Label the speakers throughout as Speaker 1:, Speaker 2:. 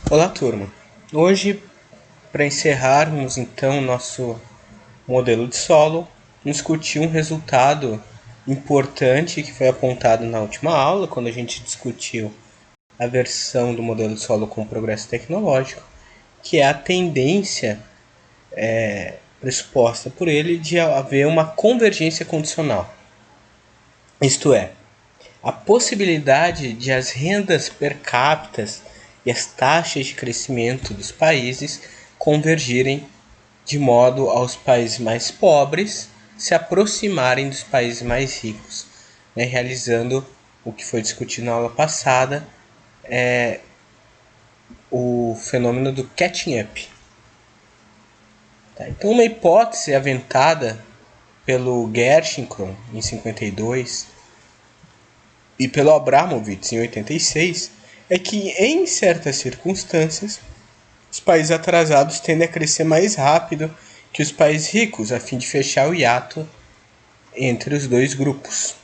Speaker 1: Olá, turma. Hoje, para encerrarmos então nosso modelo de solo, vamos discutir um resultado importante que foi apontado na última aula, quando a gente discutiu a versão do modelo de solo com progresso tecnológico, que é a tendência pressuposta por ele de haver uma convergência condicional. Isto é, a possibilidade de as rendas per capita e as taxas de crescimento dos países convergirem de modo aos países mais pobres se aproximarem dos países mais ricos, né, realizando o que foi discutido na aula passada, o fenômeno do catching up. Tá? Então, uma hipótese aventada pelo Gershenson em 52 e pelo Abramovich em 86 é que, em certas circunstâncias, os países atrasados tendem a crescer mais rápido que os países ricos, a fim de fechar o hiato entre os dois grupos.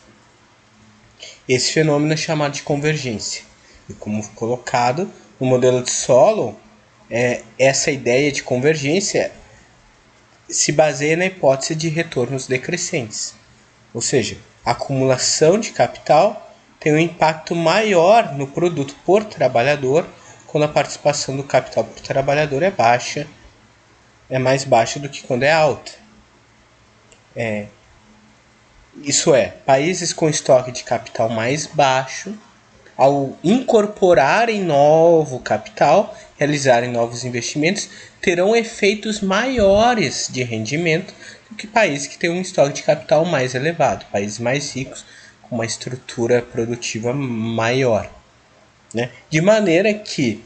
Speaker 1: Esse fenômeno é chamado de convergência. E como colocado no modelo de Solow, essa ideia de convergência se baseia na hipótese de retornos decrescentes. Ou seja, a acumulação de capital tem um impacto maior no produto por trabalhador quando a participação do capital por trabalhador é baixa, é mais baixa do que quando é alta. Isso é, países com estoque de capital mais baixo, ao incorporarem novo capital, realizarem novos investimentos, terão efeitos maiores de rendimento do que países que têm um estoque de capital mais elevado, países mais ricos, com uma estrutura produtiva maior. Né? De maneira que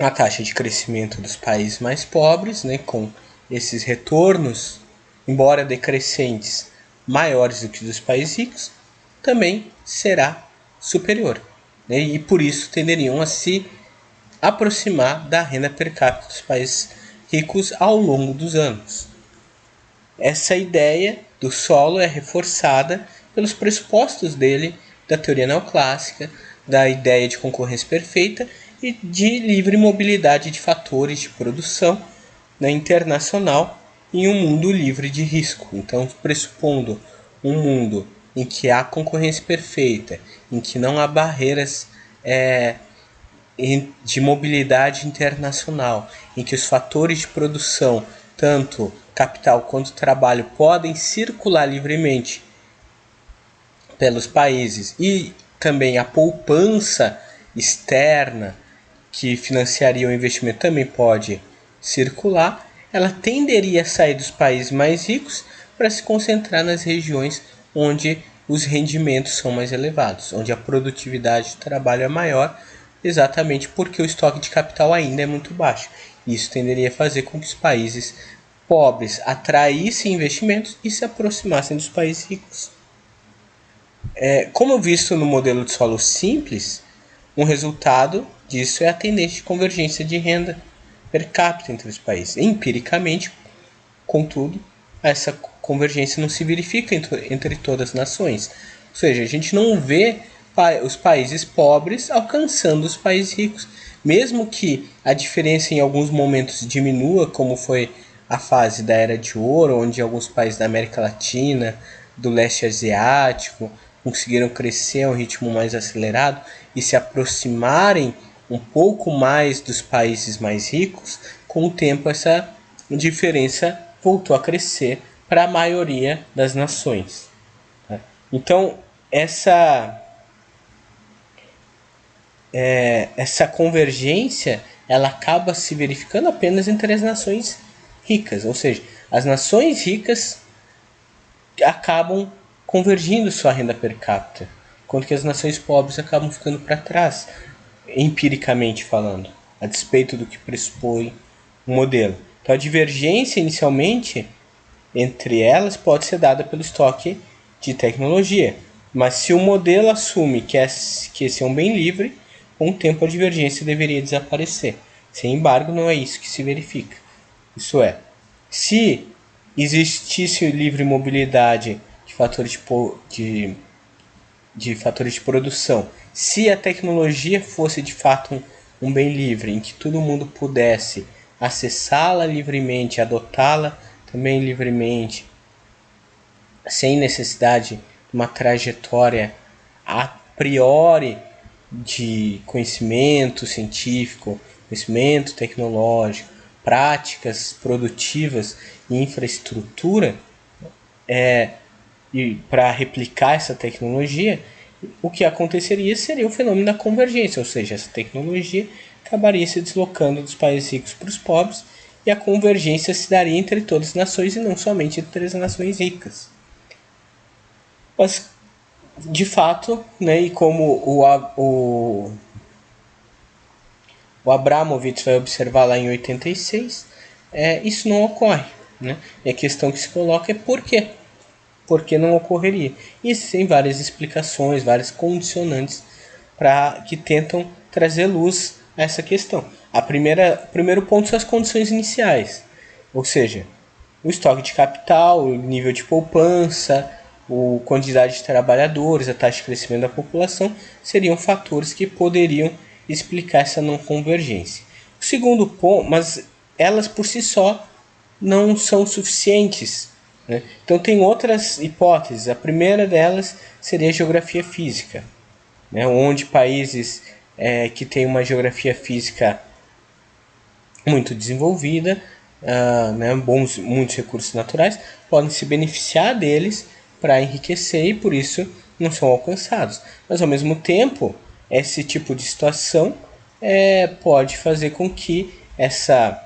Speaker 1: a taxa de crescimento dos países mais pobres, né, com esses retornos, embora decrescentes, maiores do que dos países ricos, também será superior. Né, e por isso tenderiam a se aproximar da renda per capita dos países ricos ao longo dos anos. Essa ideia do solo é reforçada pelos pressupostos dele da teoria neoclássica, da ideia de concorrência perfeita e de livre mobilidade de fatores de produção, né, internacional em um mundo livre de risco. Então, pressupondo um mundo em que há concorrência perfeita, em que não há barreiras de mobilidade internacional, em que os fatores de produção, tanto capital quanto trabalho, podem circular livremente pelos países, e também a poupança externa que financiaria o investimento também pode circular, ela tenderia a sair dos países mais ricos para se concentrar nas regiões onde os rendimentos são mais elevados, onde a produtividade do trabalho é maior, exatamente porque o estoque de capital ainda é muito baixo. Isso tenderia a fazer com que os países pobres atraíssem investimentos e se aproximassem dos países ricos. Como visto no modelo de solo simples, um resultado disso é a tendência de convergência de renda per capita entre os países. Empiricamente, contudo, essa convergência não se verifica entre todas as nações. Ou seja, a gente não vê os países pobres alcançando os países ricos, mesmo que a diferença em alguns momentos diminua, como foi a fase da Era de Ouro, onde alguns países da América Latina, do leste asiático, conseguiram crescer a um ritmo mais acelerado e se aproximarem um pouco mais dos países mais ricos. Com o tempo essa diferença voltou a crescer para a maioria das nações. Então essa convergência ela acaba se verificando apenas entre as nações ricas, ou seja, as nações ricas acabam convergindo sua renda per capita, enquanto que as nações pobres acabam ficando para trás, empiricamente falando, a despeito do que pressupõe o modelo. Então a divergência inicialmente entre elas pode ser dada pelo estoque de tecnologia, mas se o modelo assume que esse é um bem livre, com o tempo a divergência deveria desaparecer. Sem embargo, não é isso que se verifica. Isso é, se existisse livre mobilidade de fatores de fatores de produção, se a tecnologia fosse de fato um bem livre, em que todo mundo pudesse acessá-la livremente, adotá-la também livremente, sem necessidade de uma trajetória a priori de conhecimento científico, conhecimento tecnológico, práticas produtivas e infraestrutura, e para replicar essa tecnologia, o que aconteceria seria o fenômeno da convergência, ou seja, essa tecnologia acabaria se deslocando dos países ricos para os pobres e a convergência se daria entre todas as nações e não somente entre as nações ricas. Mas, de fato, né, e como o Abramovich vai observar lá em 86, isso não ocorre. Né? E a questão que se coloca é por quê? Por que não ocorreria? E existem várias explicações, várias condicionantes que tentam trazer luz a essa questão. O primeiro ponto são as condições iniciais, ou seja, o estoque de capital, o nível de poupança, a quantidade de trabalhadores, a taxa de crescimento da população seriam fatores que poderiam explicar essa não convergência. O segundo ponto, mas elas por si só não são suficientes. Né? Então tem outras hipóteses. A primeira delas seria a geografia física, né? Onde países que têm uma geografia física muito desenvolvida, né, muitos recursos naturais, podem se beneficiar deles para enriquecer e por isso não são alcançados. Mas ao mesmo tempo, esse tipo de situação pode fazer com que essa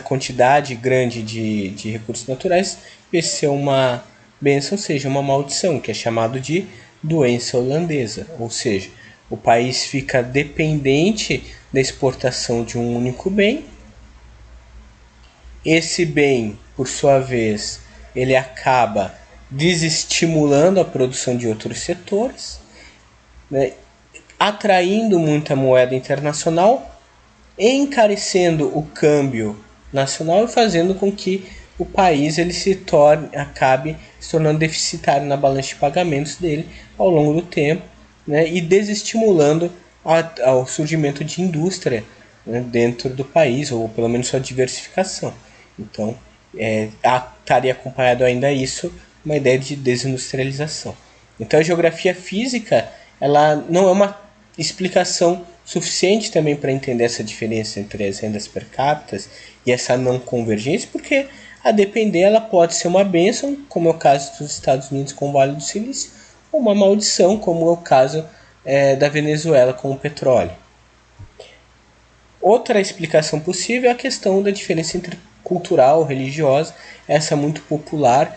Speaker 1: quantidade grande de recursos naturais, em vez de ser uma bênção, seja uma maldição, que é chamado de doença holandesa. Ou seja, o país fica dependente da exportação de um único bem. Esse bem, por sua vez, ele acaba desestimulando a produção de outros setores, né, atraindo muita moeda internacional, encarecendo o câmbio nacional e fazendo com que o país ele acabe se tornando deficitário na balança de pagamentos dele ao longo do tempo, né, e desestimulando ao surgimento de indústria, né, dentro do país, ou pelo menos sua diversificação. Então, estaria acompanhado ainda isso uma ideia de desindustrialização. Então, a geografia física ela não é uma explicação suficiente também para entender essa diferença entre as rendas per capita e essa não convergência, porque a depender ela pode ser uma bênção, como é o caso dos Estados Unidos com o Vale do Silício, ou uma maldição, como é o caso da Venezuela com o petróleo. Outra explicação possível é a questão da diferença entre cultural e religiosa, essa muito popular,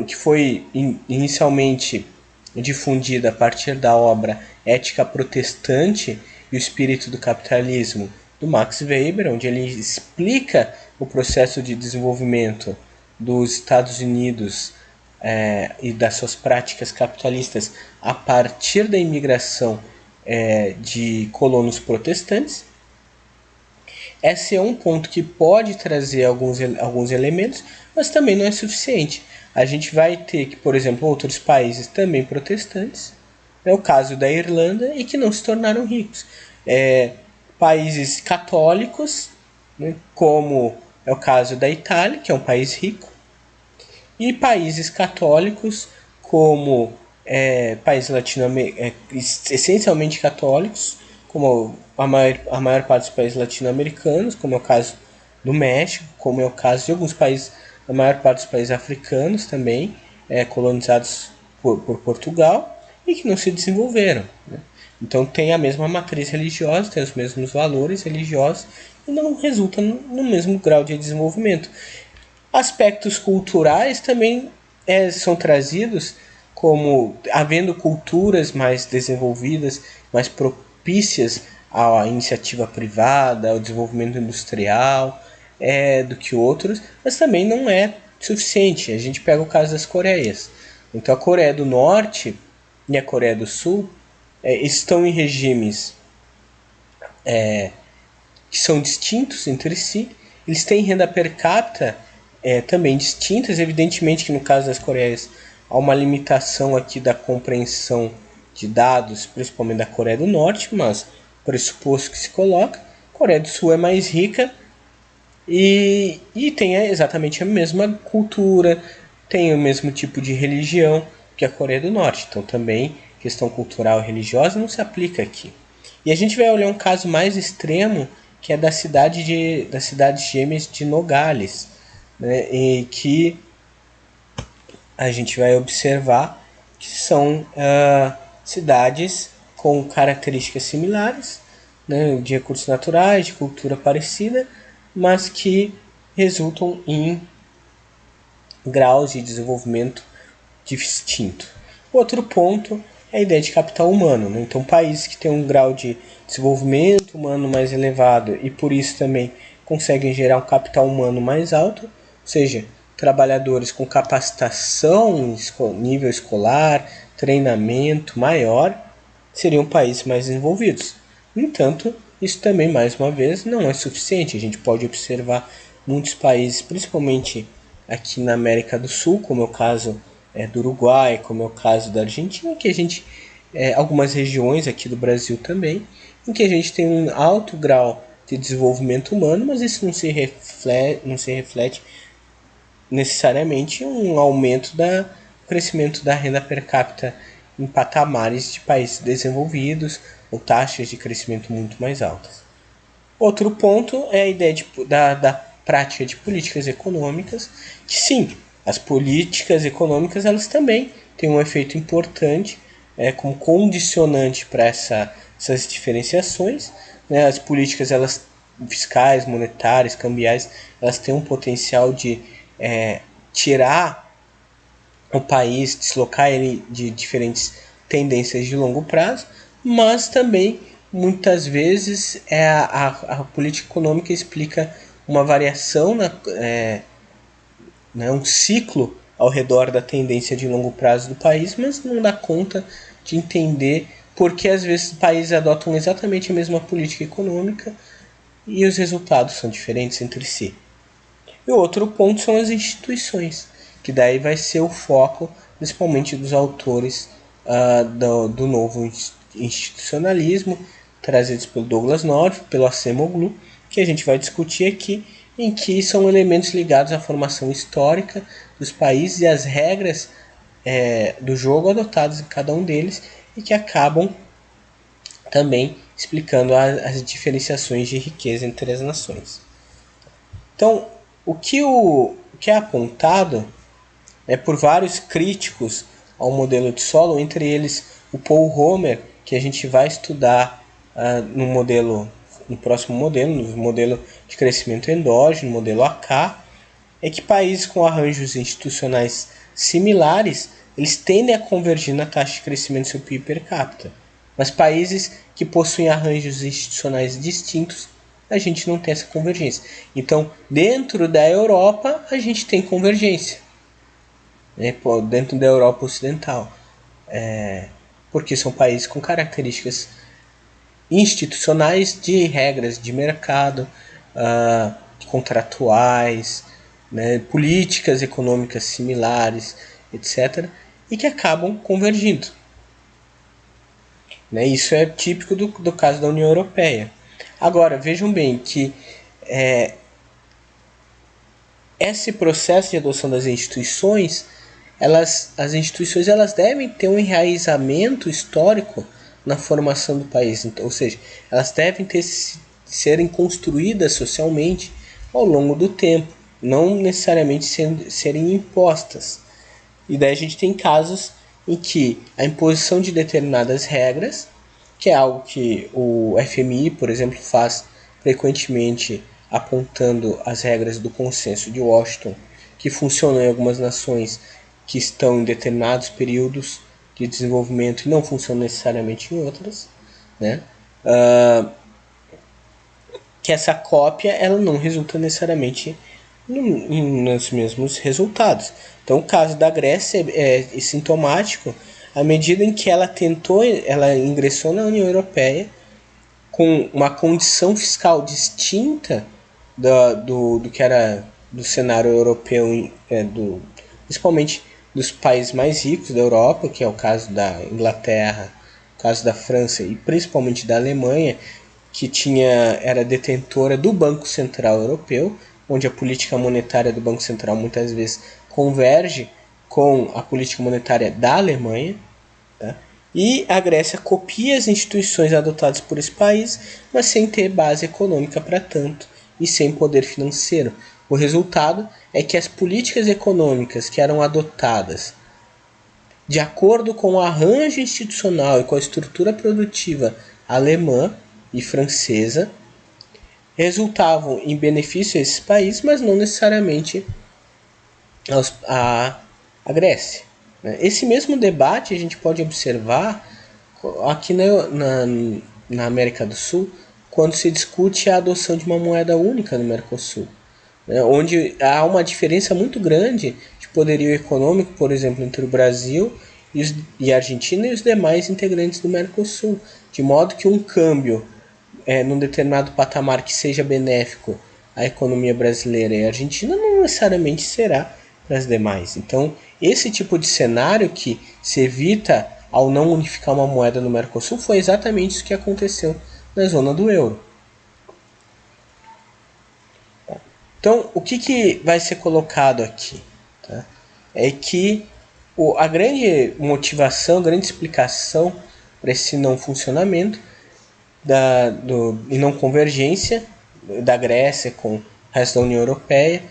Speaker 1: que foi inicialmente difundida a partir da obra Ética Protestante e o Espírito do Capitalismo, do Max Weber, onde ele explica o processo de desenvolvimento dos Estados Unidos e das suas práticas capitalistas a partir da imigração de colonos protestantes. Esse é um ponto que pode trazer alguns elementos, mas também não é suficiente. A gente vai ter que, por exemplo, outros países também protestantes, é o caso da Irlanda, e que não se tornaram ricos. Países católicos, né, como é o caso da Itália, que é um país rico, e países católicos como países essencialmente católicos, como a maior parte dos países latino-americanos, como é o caso do México, como é o caso de alguns países, a maior parte dos países africanos também, colonizados por Portugal, e que não se desenvolveram. Né? Então tem a mesma matriz religiosa, tem os mesmos valores religiosos, e não resulta no mesmo grau de desenvolvimento. Aspectos culturais também são trazidos, como havendo culturas mais desenvolvidas, mais propícias à iniciativa privada, ao desenvolvimento industrial, do que outros, mas também não é suficiente. A gente pega o caso das Coreias. Então a Coreia do Norte e a Coreia do Sul estão em regimes que são distintos entre si. Eles têm renda per capita também distintas. Evidentemente que no caso das Coreias há uma limitação aqui da compreensão de dados, principalmente da Coreia do Norte, mas pressuposto que se coloca. A Coreia do Sul é mais rica e tem exatamente a mesma cultura, tem o mesmo tipo de religião que a Coreia do Norte. Então também questão cultural e religiosa não se aplica aqui. E a gente vai olhar um caso mais extremo, que é das cidades gêmeas de Nogales, né, e que a gente vai observar que são cidades com características similares, né, de recursos naturais, de cultura parecida, mas que resultam em graus de desenvolvimento distinto. Outro ponto é a ideia de capital humano. Né? Então, países que têm um grau de desenvolvimento humano mais elevado e por isso também conseguem gerar um capital humano mais alto, ou seja, trabalhadores com capacitação, nível escolar, treinamento maior, seriam países mais desenvolvidos. No entanto, isso também, mais uma vez, não é suficiente. A gente pode observar muitos países, principalmente aqui na América do Sul, como é o caso do Uruguai, como é o caso da Argentina, que a gente, algumas regiões aqui do Brasil também, em que a gente tem um alto grau de desenvolvimento humano, mas isso não se reflete necessariamente um aumento do crescimento da renda per capita em patamares de países desenvolvidos ou taxas de crescimento muito mais altas. Outro ponto é a ideia da prática de políticas econômicas, que sim, as políticas econômicas elas também têm um efeito importante como condicionante para essas diferenciações. Né? As políticas elas fiscais, monetárias, cambiais, elas têm um potencial de tirar o país, deslocar ele de diferentes tendências de longo prazo, mas também muitas vezes a política econômica explica uma variação, um ciclo ao redor da tendência de longo prazo do país, mas não dá conta de entender porque às vezes países adotam exatamente a mesma política econômica e os resultados são diferentes entre si. E o outro ponto são as instituições, que daí vai ser o foco principalmente dos autores do novo institucionalismo, trazidos pelo Douglas North, pelo Acemoglu, que a gente vai discutir aqui, em que são elementos ligados à formação histórica dos países e às regras do jogo adotadas em cada um deles e que acabam também explicando as diferenciações de riqueza entre as nações. Então, o que é apontado por vários críticos ao modelo de Solon, entre eles o Paul Romer, que a gente vai estudar no próximo modelo, no modelo de crescimento endógeno, modelo AK, é que países com arranjos institucionais similares, eles tendem a convergir na taxa de crescimento do seu PIB per capita. Mas países que possuem arranjos institucionais distintos, a gente não tem essa convergência. Então, dentro da Europa, a gente tem convergência. Dentro da Europa Ocidental. Porque são países com características institucionais de regras de mercado, contratuais, né, políticas econômicas similares, etc., e que acabam convergindo. Né, isso é típico do caso da União Europeia. Agora, vejam bem que esse processo de adoção das instituições, as instituições elas devem ter um enraizamento histórico na formação do país, então, ou seja, elas devem serem construídas socialmente ao longo do tempo, não necessariamente serem impostas. E daí a gente tem casos em que a imposição de determinadas regras, que é algo que o FMI, por exemplo, faz frequentemente apontando as regras do consenso de Washington, que funcionam em algumas nações que estão em determinados períodos de desenvolvimento e não funcionam necessariamente em outras, né? Que essa cópia ela não resulta necessariamente nos mesmos resultados. Então, o caso da Grécia é sintomático à medida em que ela ingressou na União Europeia com uma condição fiscal distinta do que era do cenário europeu, principalmente dos países mais ricos da Europa, que é o caso da Inglaterra, caso da França e principalmente da Alemanha, que era detentora do Banco Central Europeu, onde a política monetária do Banco Central muitas vezes converge com a política monetária da Alemanha. Tá? E a Grécia copia as instituições adotadas por esse país, mas sem ter base econômica para tanto e sem poder financeiro. O resultado é que as políticas econômicas que eram adotadas de acordo com o arranjo institucional e com a estrutura produtiva alemã e francesa, resultavam em benefício a esses países, mas não necessariamente a Grécia. Esse mesmo debate a gente pode observar aqui na América do Sul, quando se discute a adoção de uma moeda única no Mercosul, onde há uma diferença muito grande de poderio econômico, por exemplo, entre o Brasil e a Argentina e os demais integrantes do Mercosul, de modo que um câmbio num determinado patamar que seja benéfico à economia brasileira e argentina não necessariamente será para as demais. Então, esse tipo de cenário que se evita ao não unificar uma moeda no Mercosul foi exatamente isso que aconteceu na zona do euro. Então, o que vai ser colocado aqui? Tá? É que a grande motivação, a grande explicação para esse não funcionamento e não convergência da Grécia com o resto da União Europeia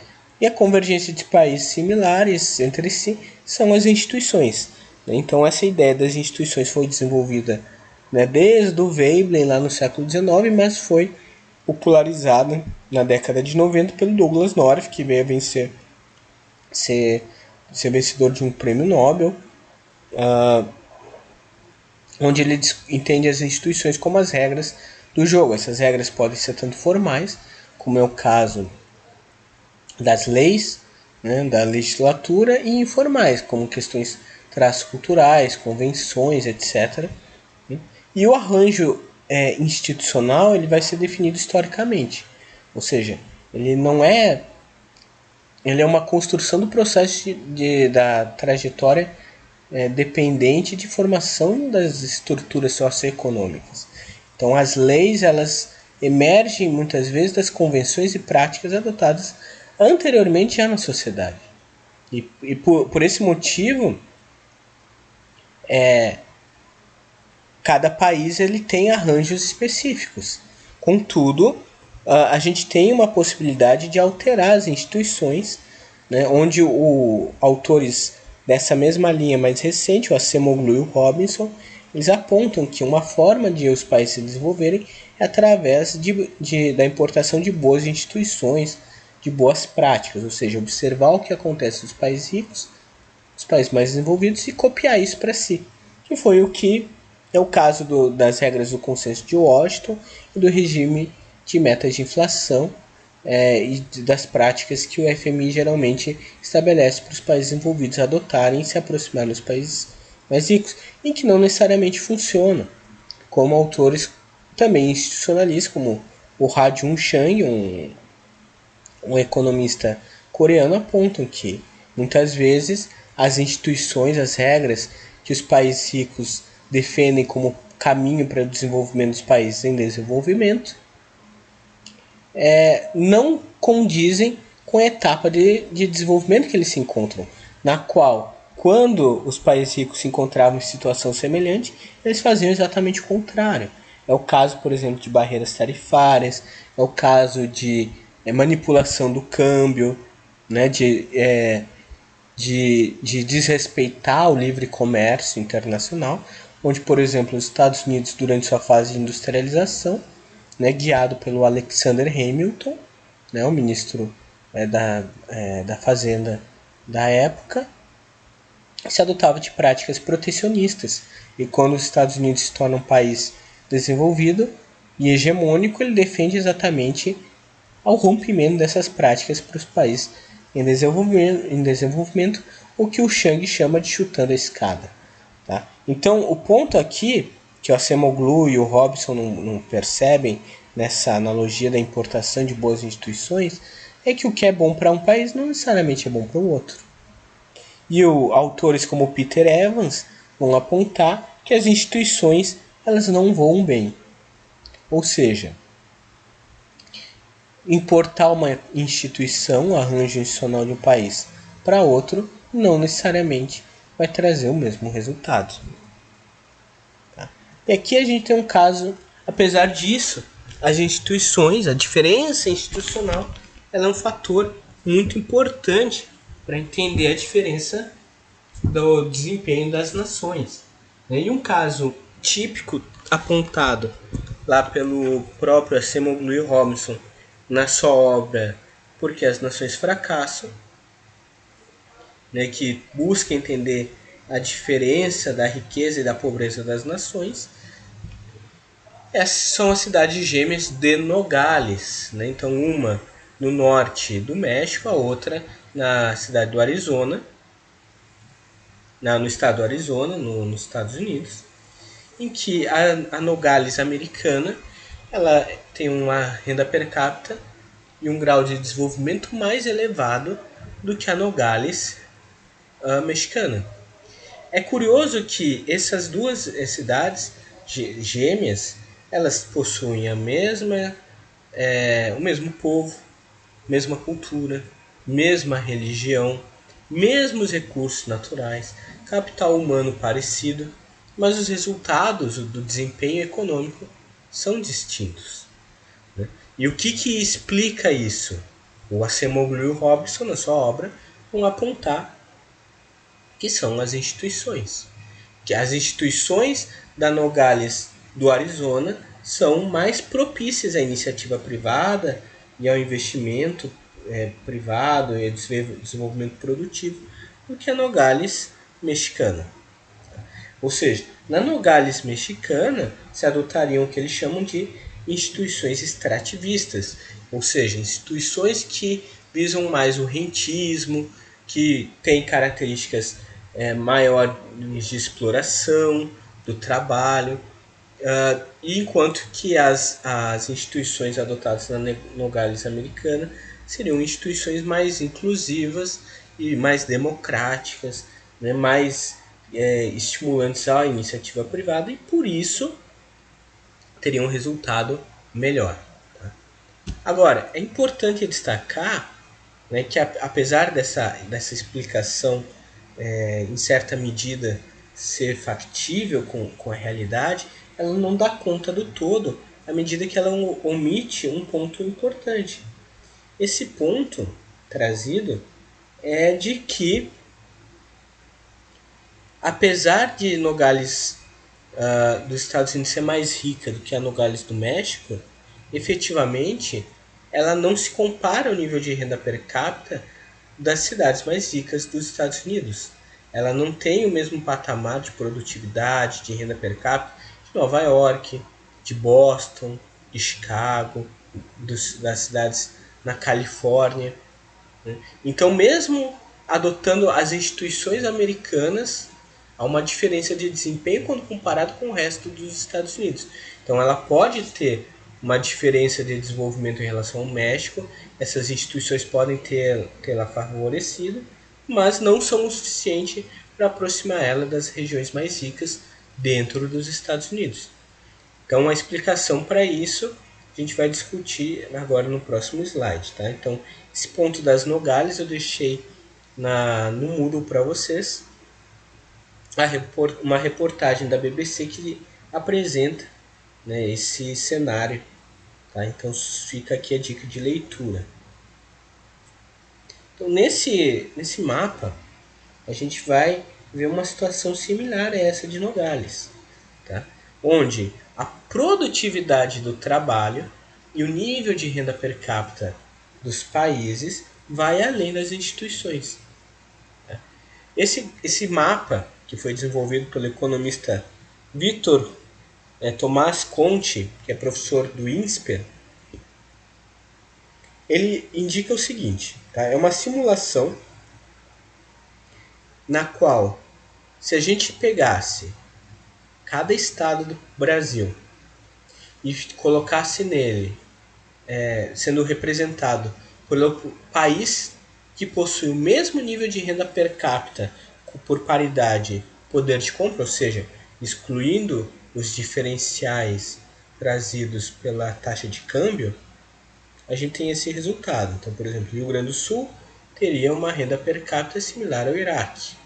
Speaker 1: e a convergência de países similares entre si são as instituições. Então essa ideia das instituições foi desenvolvida desde o Veblen lá no século XIX, mas foi popularizada na década de 90 pelo Douglas North, que veio a ser vencedor de um prêmio Nobel, onde ele entende as instituições como as regras do jogo. Essas regras podem ser tanto formais, como é o caso das leis, da legislatura, e informais, como questões traços culturais, convenções, etc. E o arranjo institucional ele vai ser definido historicamente, ou seja, ele não é, ele é uma construção do processo da trajetória dependente de formação das estruturas socioeconômicas. Então as leis elas emergem muitas vezes das convenções e práticas adotadas anteriormente já na sociedade. E por esse motivo, cada país ele tem arranjos específicos. Contudo, a gente tem uma possibilidade de alterar as instituições, onde autores dessa mesma linha mais recente, o Acemoglu e o Robinson, eles apontam que uma forma de os países se desenvolverem é através da importação de boas instituições, de boas práticas, ou seja, observar o que acontece nos países ricos, os países mais desenvolvidos e copiar isso para si. Que foi o que é o caso das regras do consenso de Washington e do regime de metas de inflação e das práticas que o FMI geralmente estabelece para os países envolvidos adotarem e se aproximar dos países mais ricos, e que não necessariamente funcionam, como autores também institucionalistas, como o Ha Jung-chang, um economista coreano, apontam que muitas vezes as instituições, as regras que os países ricos defendem como caminho para o desenvolvimento dos países em desenvolvimento não condizem com a etapa de desenvolvimento que eles se encontram, na qual, quando os países ricos se encontravam em situação semelhante, eles faziam exatamente o contrário. É o caso, por exemplo, de barreiras tarifárias, é o caso de manipulação do câmbio, de desrespeitar o livre comércio internacional, onde, por exemplo, os Estados Unidos, durante sua fase de industrialização, guiado pelo Alexander Hamilton, o ministro da Fazenda da época, se adotava de práticas protecionistas. E quando os Estados Unidos se tornam um país desenvolvido e hegemônico, ele defende exatamente ao rompimento dessas práticas para os países em desenvolvimento, o que o Chang chama de chutando a escada. Tá? Então, o ponto aqui que o Acemoglu e o Robinson não percebem nessa analogia da importação de boas instituições é que o que é bom para um país não necessariamente é bom para o outro. E autores como Peter Evans vão apontar que as instituições elas não voam bem. Ou seja, importar uma instituição, arranjo institucional de um país para outro, não necessariamente vai trazer o mesmo resultado. Tá? E aqui a gente tem um caso, apesar disso, as instituições, a diferença institucional, ela é um fator muito importante para entender a diferença do desempenho das nações. E um caso típico apontado lá pelo próprio Acemoglu e Robinson na sua obra Por que as Nações Fracassam, né, que busca entender a diferença da riqueza e da pobreza das nações, essas são as cidades gêmeas de Nogales. Né? Então, uma no norte do México, a outra na cidade do Arizona, no estado do Arizona, nos Estados Unidos, em que a Nogales americana ela tem uma renda per capita e um grau de desenvolvimento mais elevado do que a Nogales mexicana. É curioso que essas duas cidades gêmeas elas possuem o mesmo povo, mesma cultura, mesma religião, mesmos recursos naturais, capital humano parecido, mas os resultados do desempenho econômico são distintos. Né? E o que explica isso? O Acemoglu e o Robinson, na sua obra, vão apontar que são as instituições. Que as instituições da Nogales do Arizona são mais propícias à iniciativa privada e ao investimento privado e desenvolvimento produtivo do que a Nogales mexicana. Ou seja, na Nogales mexicana se adotariam o que eles chamam de instituições extrativistas, ou seja, instituições que visam mais o rentismo, que têm características maiores de exploração do trabalho, enquanto que as instituições adotadas na Nogales americana seriam instituições mais inclusivas e mais democráticas, né, mais estimulantes à iniciativa privada e por isso teriam um resultado melhor. Tá? Agora, é importante destacar, né, que apesar dessa explicação em certa medida ser factível com a realidade, ela não dá conta do todo à medida que ela omite um ponto importante. Esse ponto trazido é de que, apesar de Nogales dos Estados Unidos ser mais rica do que a Nogales do México, efetivamente ela não se compara ao nível de renda per capita das cidades mais ricas dos Estados Unidos. Ela não tem o mesmo patamar de produtividade, de renda per capita de Nova York, de Boston, de Chicago, das cidades na Califórnia. Né? Então, mesmo adotando as instituições americanas, há uma diferença de desempenho quando comparado com o resto dos Estados Unidos. Então, ela pode ter uma diferença de desenvolvimento em relação ao México, essas instituições podem tê-la favorecido, mas não são o suficiente para aproximar ela das regiões mais ricas dentro dos Estados Unidos. Então, a explicação para isso a gente vai discutir agora no próximo slide. Tá? Então, esse ponto das Nogales eu deixei no Moodle para vocês. Uma reportagem da BBC que apresenta, né, esse cenário. Tá? Então, fica aqui a dica de leitura. Então, nesse mapa, a gente vai ver uma situação similar a essa de Nogales, tá? Onde a produtividade do trabalho e o nível de renda per capita dos países vai além das instituições. Tá? Esse mapa, que foi desenvolvido pelo economista Vitor Tomás Conte, que é professor do INSPER, ele indica o seguinte, tá? É uma simulação na qual, se a gente pegasse cada estado do Brasil e colocasse nele, sendo representado pelo país que possui o mesmo nível de renda per capita por paridade poder de compra, ou seja, excluindo os diferenciais trazidos pela taxa de câmbio, a gente tem esse resultado. Então, por exemplo, Rio Grande do Sul teria uma renda per capita similar ao Iraque.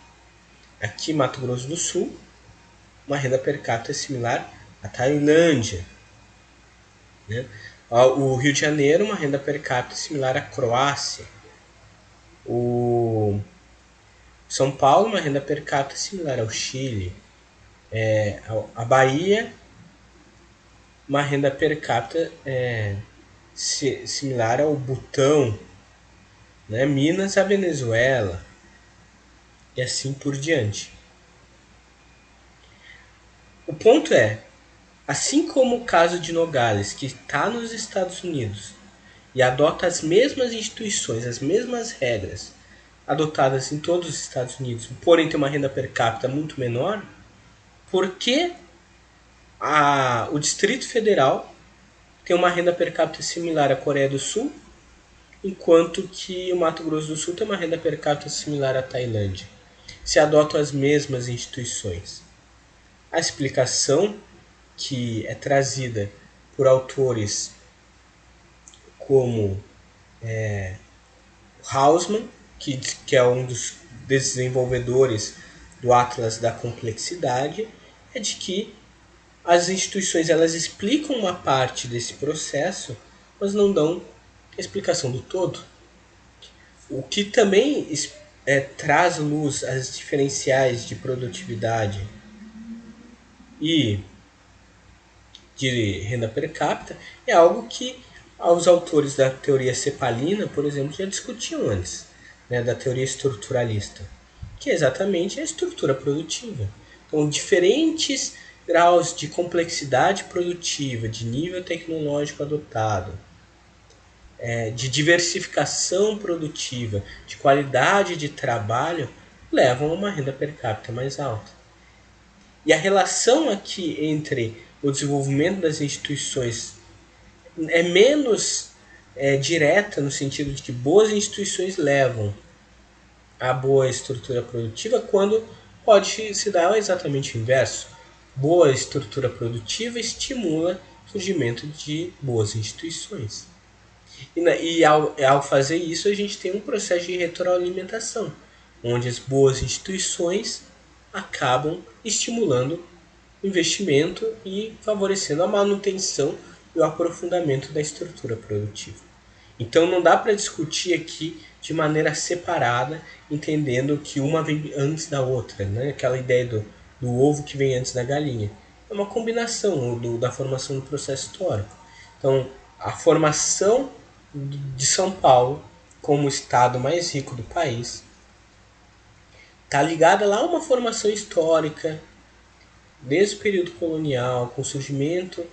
Speaker 1: Aqui, Mato Grosso do Sul, uma renda per capita similar à Tailândia. Né? O Rio de Janeiro, uma renda per capita similar à Croácia. O São Paulo, uma renda per capita similar ao Chile. A Bahia, uma renda per capita similar ao Butão. Né? Minas, a Venezuela. E assim por diante. O ponto é, assim como o caso de Nogales, que está nos Estados Unidos e adota as mesmas instituições, as mesmas regras adotadas em todos os Estados Unidos, porém tem uma renda per capita muito menor, por que o Distrito Federal tem uma renda per capita similar à Coreia do Sul, enquanto que o Mato Grosso do Sul tem uma renda per capita similar à Tailândia? Se adotam as mesmas instituições. A explicação que é trazida por autores como Hausmann, que é um dos desenvolvedores do Atlas da Complexidade, é de que as instituições elas explicam uma parte desse processo, mas não dão a explicação do todo. O que também traz luz às diferenciais de produtividade e de renda per capita é algo que os autores da teoria cepalina, por exemplo, já discutiam antes, né, da teoria estruturalista, que é exatamente a estrutura produtiva. Então, diferentes graus de complexidade produtiva, de nível tecnológico adotado, de diversificação produtiva, de qualidade de trabalho, levam a uma renda per capita mais alta. E a relação aqui entre o desenvolvimento das instituições é menos direta, no sentido de que boas instituições levam a boa estrutura produtiva, quando pode se dar exatamente o inverso. Boa estrutura produtiva estimula o surgimento de boas instituições. E ao fazer isso, a gente tem um processo de retroalimentação, onde as boas instituições acabam estimulando o investimento e favorecendo a manutenção e o aprofundamento da estrutura produtiva. Então não dá para discutir aqui de maneira separada, entendendo que uma vem antes da outra, né? Aquela ideia do ovo que vem antes da galinha. É uma combinação da formação do processo histórico. Então, a formação de São Paulo como o estado mais rico do país está ligada lá a uma formação histórica, desde o período colonial, com o surgimento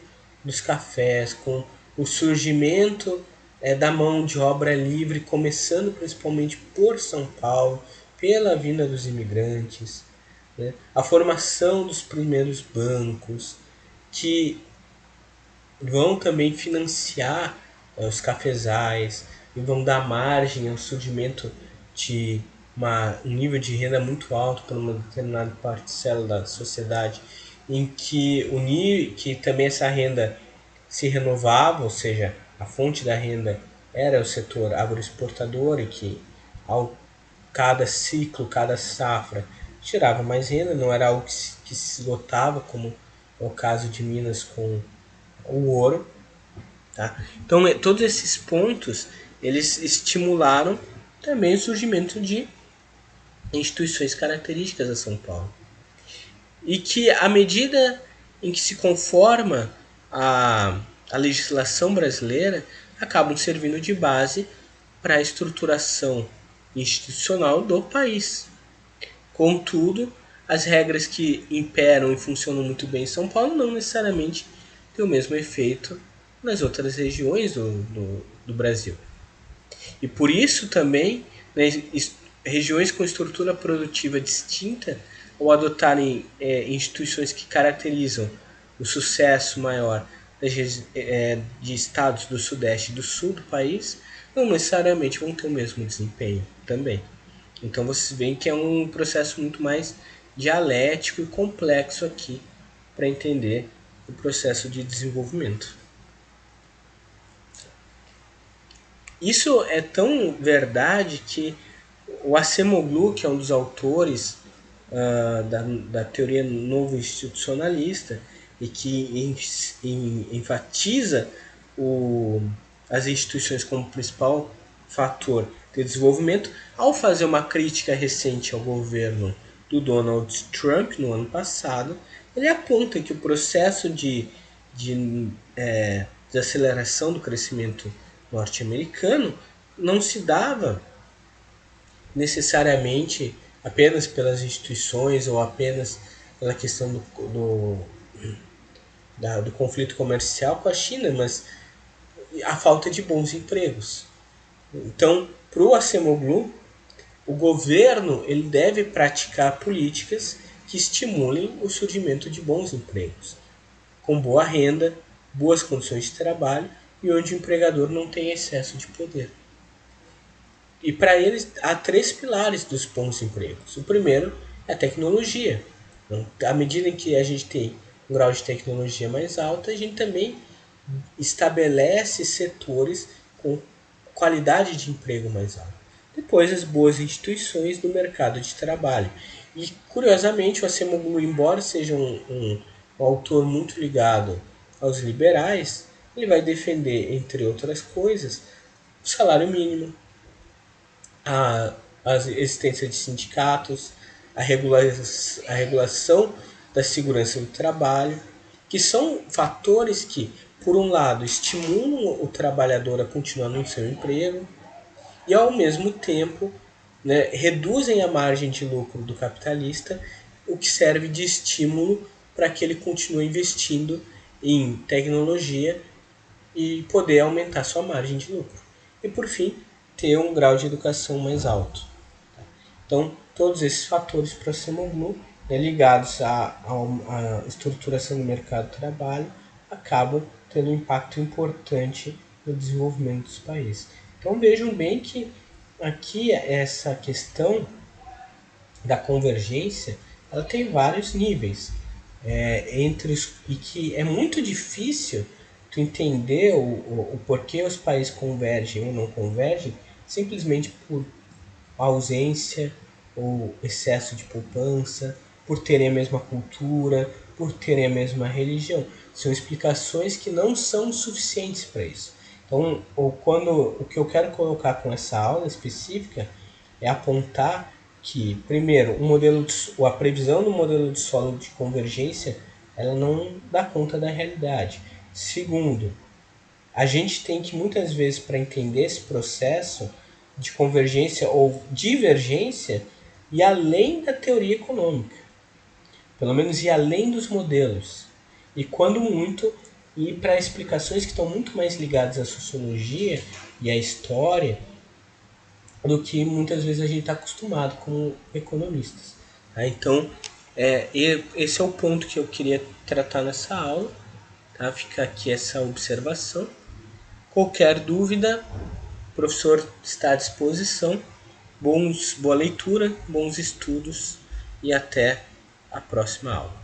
Speaker 1: dos cafés, com o surgimento da mão de obra livre, começando principalmente por São Paulo, pela vinda dos imigrantes, né? A formação dos primeiros bancos, que vão também financiar os cafezais e vão dar margem ao surgimento de um nível de renda muito alto para uma determinada parcela da sociedade, em que também essa renda se renovava, ou seja, a fonte da renda era o setor agroexportador, e que cada ciclo, cada safra gerava mais renda, não era algo que se esgotava, como é o caso de Minas com o ouro. Tá? Então, todos esses pontos eles estimularam também o surgimento de instituições características a São Paulo. E que, à medida em que se conforma a legislação brasileira, acabam servindo de base para a estruturação institucional do país. Contudo, as regras que imperam e funcionam muito bem em São Paulo não necessariamente têm o mesmo efeito nas outras regiões do Brasil. E por isso também, né, regiões com estrutura produtiva distinta, ao adotarem instituições que caracterizam o sucesso maior de estados do Sudeste e do Sul do país, não necessariamente vão ter o mesmo desempenho também. Então vocês veem que é um processo muito mais dialético e complexo aqui para entender o processo de desenvolvimento. Isso é tão verdade que o Acemoglu, que é um dos autores da teoria novo institucionalista e que enfatiza as instituições como principal fator de desenvolvimento, ao fazer uma crítica recente ao governo do Donald Trump no ano passado, ele aponta que o processo de desaceleração do crescimento norte-americano não se dava necessariamente apenas pelas instituições ou apenas pela questão do conflito comercial com a China, mas a falta de bons empregos. Então, para o Acemoglu, o governo ele deve praticar políticas que estimulem o surgimento de bons empregos, com boa renda, boas condições de trabalho e onde o empregador não tem excesso de poder. E para eles há 3 pilares dos bons empregos. O primeiro é a tecnologia. Então, à medida em que a gente tem um grau de tecnologia mais alto, a gente também estabelece setores com qualidade de emprego mais alta. Depois, as boas instituições do mercado de trabalho. E, curiosamente, o Acemoglu, embora seja um autor muito ligado aos liberais, ele vai defender, entre outras coisas, o salário mínimo, a existência de sindicatos, a regulação da segurança do trabalho, que são fatores que, por um lado, estimulam o trabalhador a continuar no seu emprego e, ao mesmo tempo, né, reduzem a margem de lucro do capitalista, o que serve de estímulo para que ele continue investindo em tecnologia e poder aumentar sua margem de lucro. E, por fim, ter um grau de educação mais alto. Então, todos esses fatores para ser Acemoglu, ligados à estruturação do mercado de trabalho, acabam tendo um impacto importante no desenvolvimento dos países. Então, vejam bem que aqui essa questão da convergência, ela tem vários níveis, e que é muito difícil tu entender o porquê os países convergem ou não convergem, simplesmente por ausência ou excesso de poupança, por terem a mesma cultura, por terem a mesma religião. São explicações que não são suficientes para isso. Então, o que eu quero colocar com essa aula específica é apontar que, primeiro, a previsão do modelo de solo de convergência ela não dá conta da realidade. Segundo, a gente tem que muitas vezes, para entender esse processo de convergência ou divergência, ir além da teoria econômica, pelo menos ir além dos modelos, e quando muito ir para explicações que estão muito mais ligadas à sociologia e à história do que muitas vezes a gente está acostumado como economistas. Tá? Então, esse é o ponto que eu queria tratar nessa aula. Tá? Fica aqui essa observação. Qualquer dúvida, o professor está à disposição. Boa leitura, bons estudos e até a próxima aula.